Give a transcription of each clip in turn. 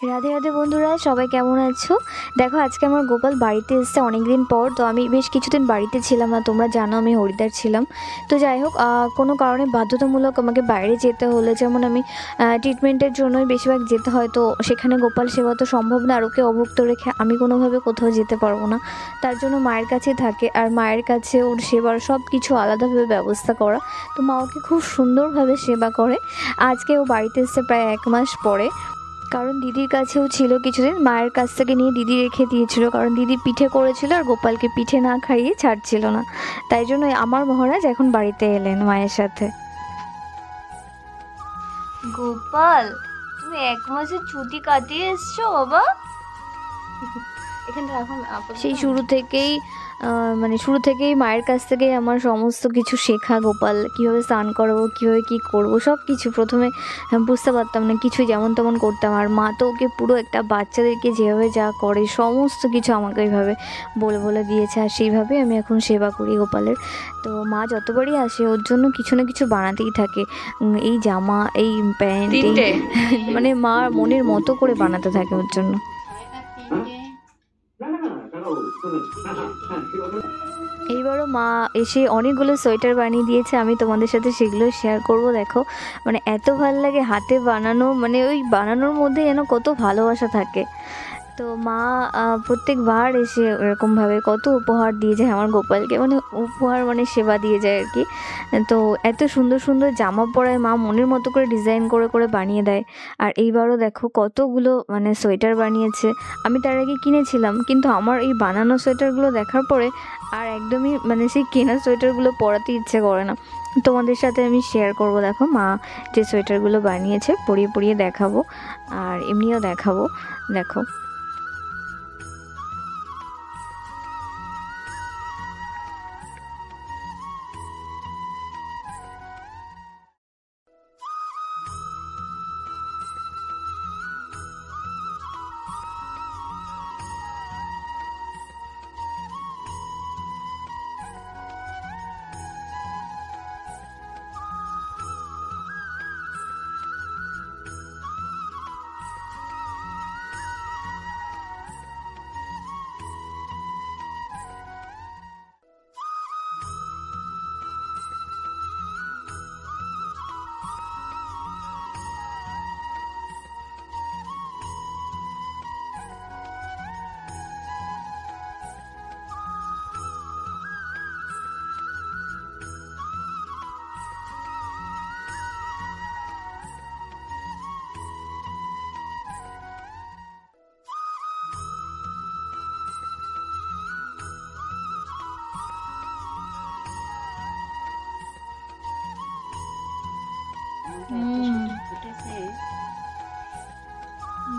রাধে রাধে বন্ধুরা, সবাই কেমন আছো? দেখো, আজকে আমার গোপাল বাড়িতে এসেছে অনেকদিন পর। তো আমি বেশ কিছুদিন বাড়িতে ছিলাম না, তোমরা জানো আমি হরিদ্বার ছিলাম। তো যাই হোক, কোনো কারণে বাধ্যতামূলক আমাকে বাইরে যেতে হলে, যেমন আমি ট্রিটমেন্টের জন্যই বেশিরভাগ যেতে হয়। তো সেখানে গোপাল সেবা তো সম্ভব না, আর ওকে অভুক্ত রেখে আমি কোনোভাবে কোথাও যেতে পারবো না। তার জন্য মায়ের কাছে থাকে, আর মায়ের কাছে ওর সেবার সব কিছু আলাদাভাবে ব্যবস্থা করা। তো মা ওকে খুব সুন্দরভাবে সেবা করে। আজকে ও বাড়িতে এসেছে প্রায় 1 মাস পরে। কারণ দিদির কাছেও ছিল কিছুদিন, মায়ের কাছ থেকে নিয়ে দিদি রেখে দিয়েছিল, কারণ দিদি পিঠে করেছিল আর গোপালকে পিঠে না খাইয়ে ছাড়ছিল না। তাই জন্য আমার মহারাজ এখন বাড়িতে এলেন মায়ের সাথে। গোপাল, তুমি 1 মাসের ছুটি কাটিয়ে এসছো বাবা? এখানটা এখন সেই শুরু থেকেই মায়ের কাছ থেকেই আমার সমস্ত কিছু শেখা। গোপাল কীভাবে স্নান করাবো, কীভাবে কী করবো, সব কিছু প্রথমে বুঝতে পারতাম না, কিছু যেমন তেমন করতাম। আর মা তো ওকে পুরো একটা বাচ্চাদেরকে যেভাবে যা করে সমস্ত কিছু আমাকে ওইভাবে বলে বলে দিয়েছে, আর সেইভাবেই আমি এখন সেবা করি গোপালের। তো মা যতবারই আসে ওর জন্য কিছু না কিছু বানাতেই থাকে, এই জামা, এই প্যান্ট, এই মানে মা মনের মতো করে বানাতে থাকে ওর জন্য। এইবারও মা এসে অনেকগুলো সোয়েটার বানিয়ে দিয়েছে, আমি তোমাদের সাথে সেগুলো শেয়ার করব। দেখো, মানে এত ভালো লাগে হাতে বানানো, মানে ওই বানানোর মধ্যে যেন কত ভালোবাসা থাকে। তো মা প্রত্যেকবার এসে এরকমভাবে কত উপহার দিয়ে যায় আমার গোপালকে, মানে উপহার মানে সেবা দিয়ে যায় আর কি। তো এত সুন্দর সুন্দর জামা পরায় মা, মনের মতো করে ডিজাইন করে করে বানিয়ে দেয়। আর এইবারও দেখো কতগুলো মানে সোয়েটার বানিয়েছে। আমি তার আগে কিনেছিলাম, কিন্তু আমার এই বানানো সোয়েটারগুলো দেখার পরে আর একদমই মানে সেই কেনা সোয়েটারগুলো পরাতে ইচ্ছে করে না। তোমাদের সাথে আমি শেয়ার করব। দেখো মা যে সোয়েটারগুলো বানিয়েছে পরিয়ে পরিয়ে দেখাবো, আর এমনিও দেখাবো। দেখো,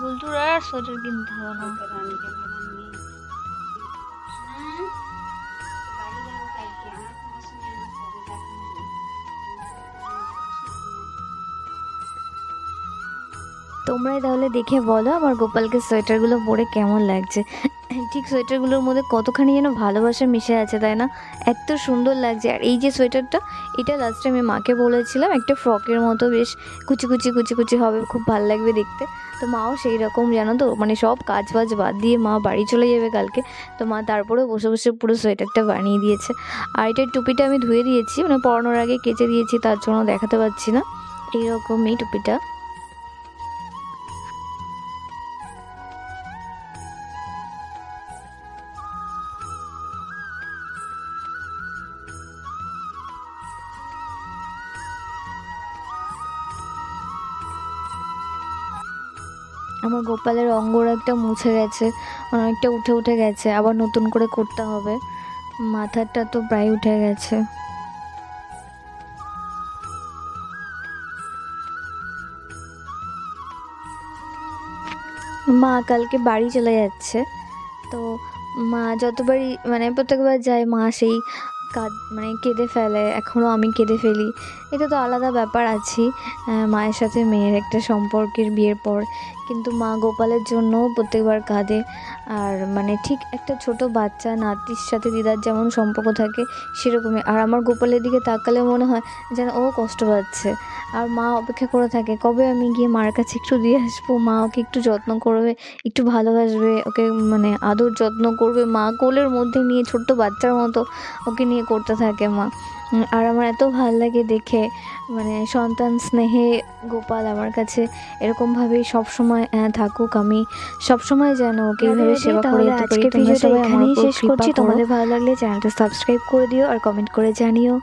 বলতুর আর সোয়েটার কিনতে হবে না। তোমরাই তাহলে দেখে বলো আমার গোপালকে সোয়েটারগুলো পরে কেমন লাগছে। ঠিক সোয়েটারগুলোর মধ্যে কতখানি যেন ভালোবাসা মিশে আছে, তাই না? এত সুন্দর লাগছে। আর এই যে সোয়েটারটা, এটা লাস্ট টাইম আমি মাকে বলেছিলাম একটা ফ্রকের মতো, বেশ কুচি কুচি কুচি কুচি হবে, খুব ভালো লাগবে দেখতে। তো মাও সেই রকম, জানো তো, মানে সব কাজ বাজ বাদ দিয়ে মা বাড়ি চলে যাবে কালকে। তো মা তারপরেও বসে বসে পুরো সোয়েটারটা বানিয়ে দিয়েছে। আর এটার টুপিটা আমি ধুয়ে দিয়েছি, মানে পরানোর আগে কেচে দিয়েছি, তার জন্য দেখাতে পারছি না। এইরকম এই টুপিটা। আমার গোপালের অঙ্গরাগটা মুছে গেছে, অনেকটা উঠে উঠে গেছে, আবার নতুন করে করতে হবে। মাথাটা তো প্রায় উঠে গেছে। মা কালকে বাড়ি চলে যাচ্ছে। তো মা যতবারই মানে প্রত্যেকবার যায়, মা সেই মানে কেঁদে ফেলে, এখনও আমি কেঁদে ফেলি। এটা তো আলাদা ব্যাপার আছেই, মায়ের সাথে মেয়ের একটা সম্পর্কের বিয়ের পর। কিন্তু মা গোপালের জন্য প্রত্যেকবার কাঁদে। আর মানে ঠিক একটা ছোট বাচ্চা নাতির সাথে দিদার যেমন সম্পর্ক থাকে সেরকমই। আর আমার গোপালের দিকে তাকালে মনে হয় যেন ও কষ্ট পাচ্ছে। আর মা অপেক্ষা করে থাকে কবে আমি গিয়ে মার কাছে একটু দিয়ে আসবো, মা ওকে একটু যত্ন করবে, একটু ভালোবাসবে, ওকে মানে আদর যত্ন করবে। মা কোলের মধ্যে নিয়ে ছোট্ট বাচ্চার মতো ওকে নিয়ে করতে থাকে মা। আর আমার এত ভাল লাগে দেখে, মানে সন্তান স্নেহে গোপাল আমার কাছে এরকমভাবেই সবসময় থাকুক। আমি সবসময় যেন ওকে এইভাবে সেবা করে যেতে পারি। আজকের তোমরা ভিডিওটা সবাই আমার এখানেই উপর শেষ কৃপা করছি। করো। তোমাদের ভালো লাগলে চ্যানেলটা সাবস্ক্রাইব করে দিও আর কমেন্ট করে জানিও।